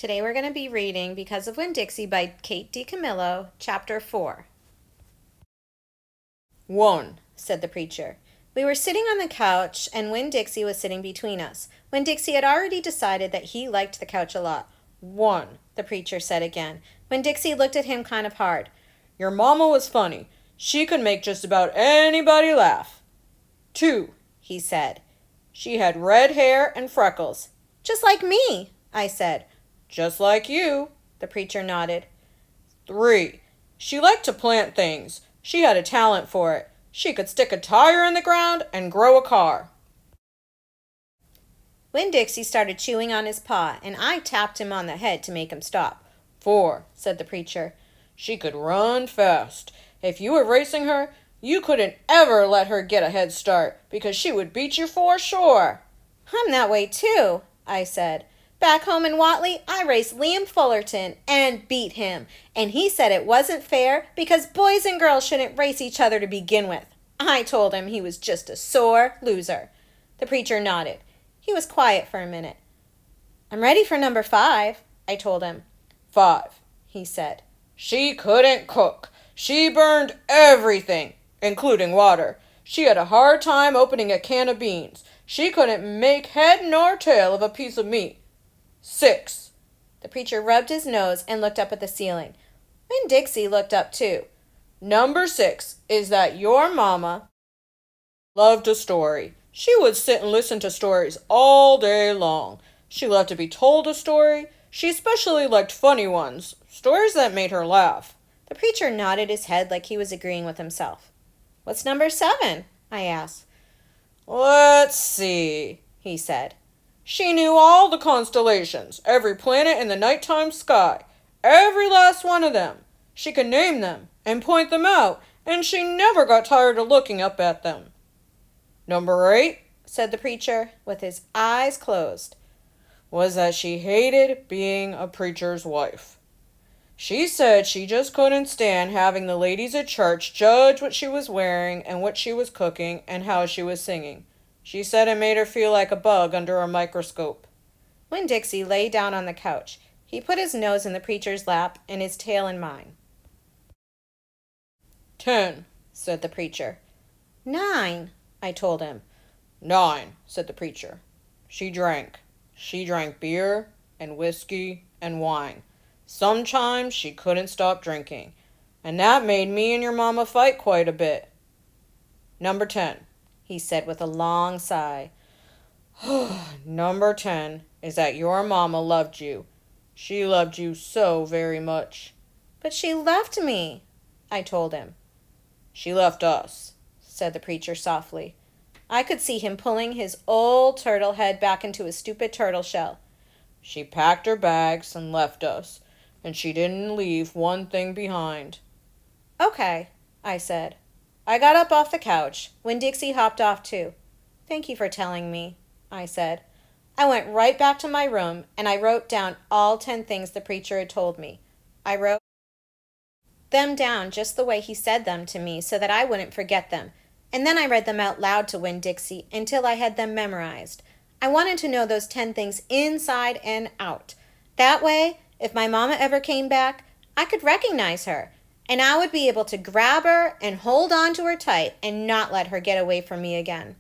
Today we're going to be reading Because of Winn, Dixie by Kate DiCamillo, Chapter 4. 1, said the preacher. We were sitting on the couch, and Winn Dixie was sitting between us. Winn Dixie had already decided that he liked the couch a lot. 1, the preacher said again. Winn Dixie looked at him kind of hard. Your mama was funny. She could make just about anybody laugh. 2, he said. She had red hair and freckles. Just like me, I said. Just like you, the preacher nodded. 3, she liked to plant things. She had a talent for it. She could stick a tire in the ground and grow a car. Winn Dixie started chewing on his paw, and I tapped him on the head to make him stop. 4, said the preacher. She could run fast. If you were racing her, you couldn't ever let her get a head start, because she would beat you for sure. I'm that way too, I said. Back home in Watley, I raced Liam Fullerton and beat him, and he said it wasn't fair because boys and girls shouldn't race each other to begin with. I told him he was just a sore loser. The preacher nodded. He was quiet for a minute. I'm ready for number 5, I told him. 5, he said. She couldn't cook. She burned everything, including water. She had a hard time opening a can of beans. She couldn't make head nor tail of a piece of meat. 6. The preacher rubbed his nose and looked up at the ceiling. Winn Dixie looked up too. Number 6 is that your mama loved a story. She would sit and listen to stories all day long. She loved to be told a story. She especially liked funny ones, stories that made her laugh. The preacher nodded his head like he was agreeing with himself. What's number 7? I asked. Let's see, he said. She knew all the constellations, every planet in the nighttime sky, every last one of them. She could name them and point them out, and she never got tired of looking up at them. Number 8, said the preacher, with his eyes closed, was that she hated being a preacher's wife. She said she just couldn't stand having the ladies at church judge what she was wearing and what she was cooking and how she was singing. She said it made her feel like a bug under a microscope. Winn Dixie lay down on the couch. He put his nose in the preacher's lap and his tail in mine. 10, said the preacher. 9, I told him. 9, said the preacher. She drank. She drank beer and whiskey and wine. Sometimes she couldn't stop drinking, and that made me and your mama fight quite a bit. Number 10, he said with a long sigh. Number 10 is that your mama loved you. She loved you so very much. But she left me, I told him. She left us, said the preacher softly. I could see him pulling his old turtle head back into his stupid turtle shell. She packed her bags and left us, and she didn't leave one thing behind. Okay, I said. I got up off the couch. Winn Dixie hopped off too. Thank you for telling me, I said. I went right back to my room, and I wrote down all 10 things the preacher had told me. I wrote them down just the way he said them to me so that I wouldn't forget them. And then I read them out loud to Winn Dixie until I had them memorized. I wanted to know those 10 things inside and out. That way, if my mama ever came back, I could recognize her, and I would be able to grab her and hold on to her tight and not let her get away from me again.